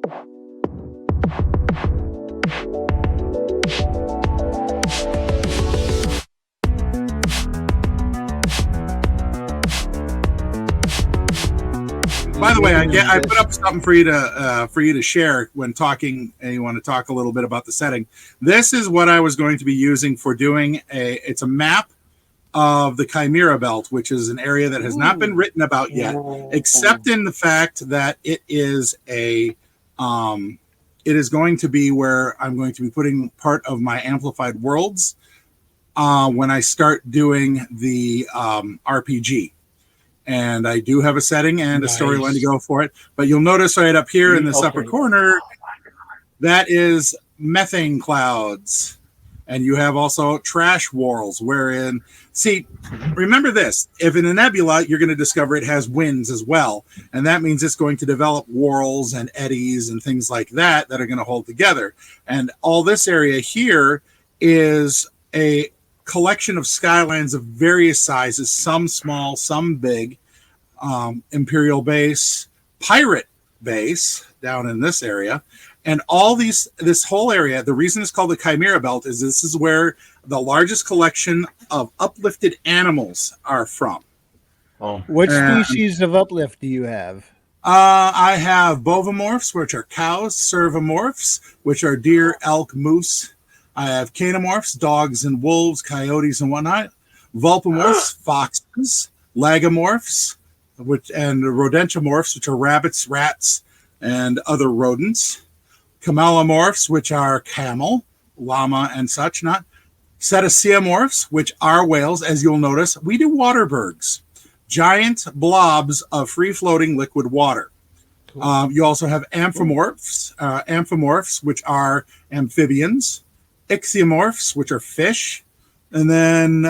By the way, I put up something for you to share when talking, and you want to talk a little bit about the setting. This is what I was going to be using for doing it's a map of the Chimera Belt, which is an area that has not been written about yet, except in the fact that it is it is going to be where I'm going to be putting part of my Amplified Worlds when I start doing the RPG. And I do have a setting and a storyline to go for it. But you'll notice right up here in this upper corner, that is methane clouds. And you have also trash whorls, wherein, see, remember this, if in a nebula, you're going to discover it has winds as well. And that means it's going to develop whorls and eddies and things like that that are going to hold together. And all this area here is a collection of skylines of various sizes, some small, some big, Imperial base, pirate base down in this area. And all this whole area, the reason it's called the Chimera Belt is this is where the largest collection of uplifted animals are from. What species of uplift do you have? I have bovomorphs, which are cows, servomorphs, which are deer, elk, moose. I have canomorphs, dogs and wolves, coyotes and whatnot. Vulpomorphs, foxes, lagomorphs, and rodentomorphs, which are rabbits, rats, and other rodents. Camelomorphs, which are camel, llama, and such not. Cetaceomorphs, which are whales, as you'll notice. We do waterbergs, giant blobs of free-floating liquid water. You also have amphimorphs, which are amphibians. Ichthyomorphs, which are fish. And then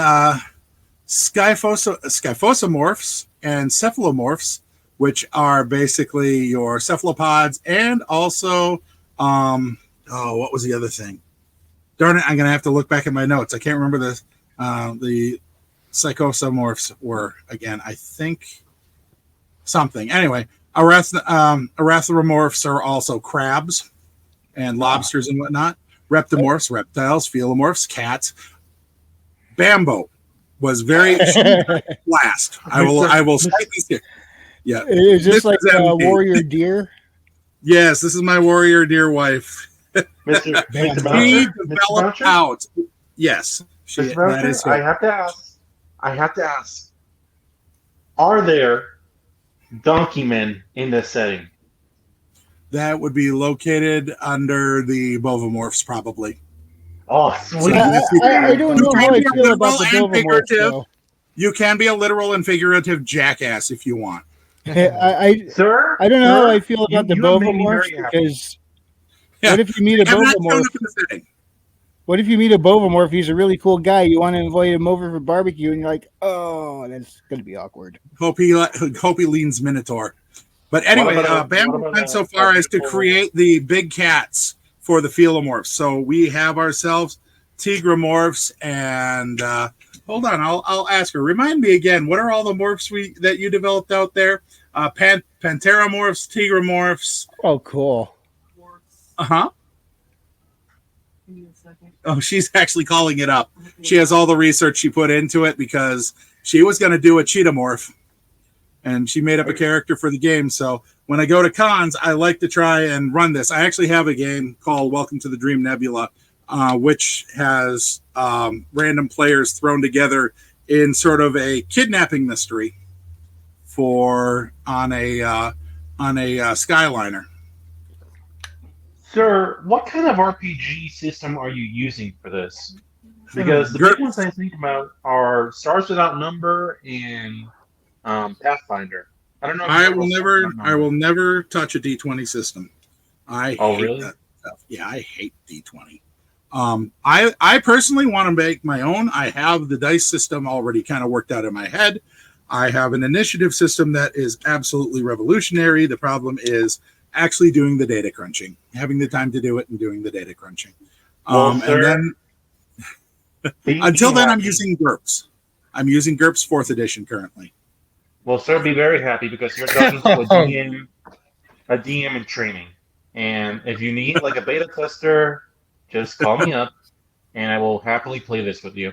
scyphosomorphs and cephalomorphs, which are basically your cephalopods, and also what was the other thing? Darn it, I'm gonna have to look back at my notes. I can't remember the psychosomorphs were again. I think something. Anyway, erathromorphs are also crabs and lobsters and whatnot. Reptomorphs, reptiles, philomorphs, cats. Bambo was very last. I will cite this here. Yeah. Is this like a warrior deer? Yes, this is my warrior deer wife. Mr. She developed out. Yes. That is I have to ask. Are there donkey men in this setting? That would be located under the bovomorphs, probably. Oh, sweet. I don't know how I feel about the bovomorphs, though. You can be a literal and figurative jackass if you want. Sir? I don't know how I feel about the bovomorphs because what if you meet a bovomorph? What if you meet a bovomorph? He's a really cool guy. You want to invite him over for barbecue, and you're like, "Oh, that's going to be awkward." Hope he leans Minotaur. But anyway, Bamboo went so far as to create the big cats for the philomorphs. So we have ourselves tigromorphs, and hold on, I'll ask her. Remind me again, what are all the morphs that you developed out there? Panteromorphs, tigromorphs. Oh, cool. Uh-huh. Oh, she's actually calling it up. She has all the research she put into it because she was going to do a cheetahmorph. And she made up a character for the game. So when I go to cons, I like to try and run this. I actually have a game called Welcome to the Dream Nebula, which has random players thrown together in sort of a kidnapping mystery on a Skyliner. Sir, what kind of RPG system are you using for this? Because the big ones I think about are Stars Without Number and Pathfinder. I don't know. I will never touch a D20 system. I hate that stuff. Yeah, I hate D20. I personally want to make my own. I have the dice system already kind of worked out in my head. I have an initiative system that is absolutely revolutionary. The problem is actually doing the data crunching, having the time to do it and doing the data crunching. And then until then, I'm using GURPS. I'm using GURPS 4th edition currently. Well, sir, be very happy because you're talking to a DM in training. And if you need like a beta tester, just call me up, and I will happily play this with you.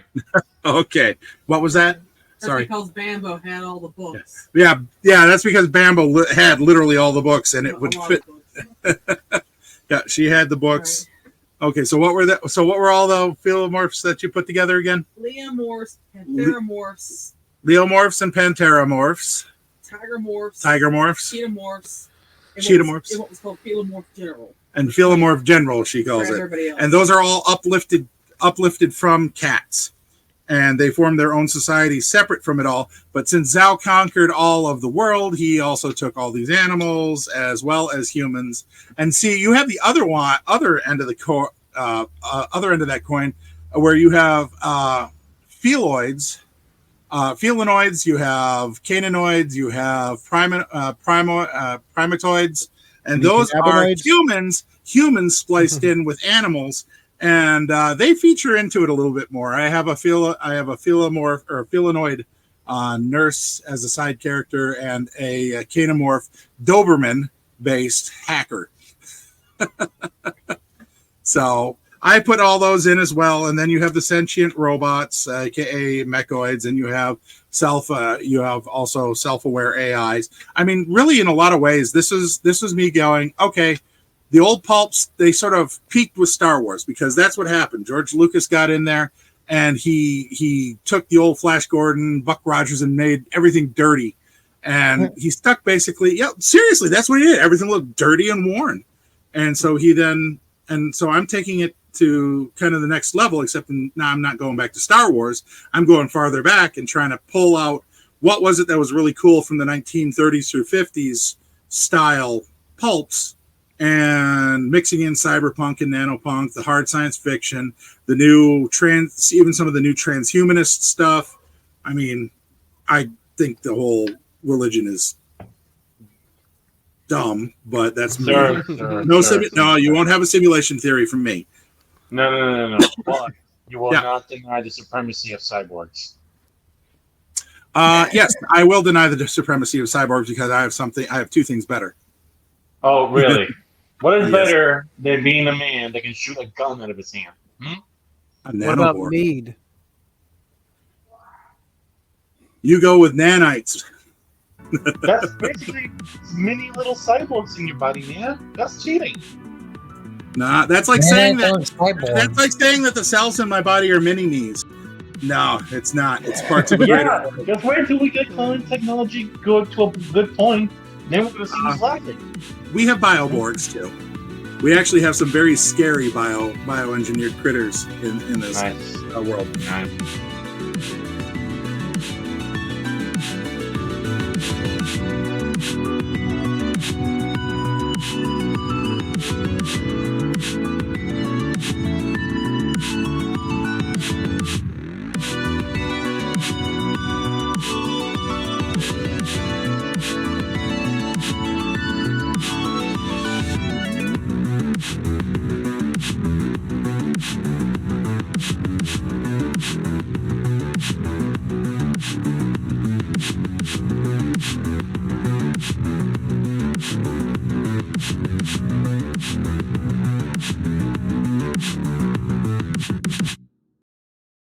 Okay. What was that? Sorry. That's because Bambo had all the books. Yeah. That's because Bambo had literally all the books, and it would fit. Yeah, she had the books. Right. Okay, so what were all the philomorphs that you put together again? Leomorphs, Pantheramorphs. Leomorphs and Pantheramorphs. Tigermorphs. Cheetahmorphs. And what was called Philomorph General. And Philomorph General, she calls it. And those are all uplifted from cats. And they formed their own society separate from it all. But since Zhao conquered all of the world, he also took all these animals as well as humans. And see, you have the other end of the other end of that coin, where you have feloids, felinoids, you have caninoids, you have primatoids, and those are humans spliced in with animals. And they feature into it a little bit more. I have a philomorph or a felinoid nurse as a side character, and a canomorph Doberman-based hacker. So I put all those in as well, and then you have the sentient robots, aka mechoids, and you have also self-aware AIs. I mean, really, in a lot of ways, this was me going, okay. The old pulps, they sort of peaked with Star Wars, because that's what happened. George Lucas got in there, and he took the old Flash Gordon, Buck Rogers, and made everything dirty. And he stuck basically, seriously, that's what he did. Everything looked dirty and worn. And so so I'm taking it to kind of the next level, except now I'm not going back to Star Wars. I'm going farther back and trying to pull out what was it that was really cool from the 1930s through 50s style pulps, and mixing in cyberpunk and nanopunk, the hard science fiction, the new even some of the new transhumanist stuff. I mean, I think the whole religion is dumb, but that's me. No, you won't have a simulation theory from me. No. But you will not deny the supremacy of cyborgs. Yes, I will deny the supremacy of cyborgs, because I have two things better. Oh, really? What is better than being a man that can shoot a gun out of his hand? What about mead? You go with nanites. That's basically mini little cyborgs in your body, man. That's cheating. Nah, that's like saying that the cells in my body are mini knees. No, it's not. It's parts of a greater. Just wait till we get cloning technology go to a good point. Then we're going to see who's laughing. We have bioborgs too. We actually have some very scary bioengineered critters in this world. Nice.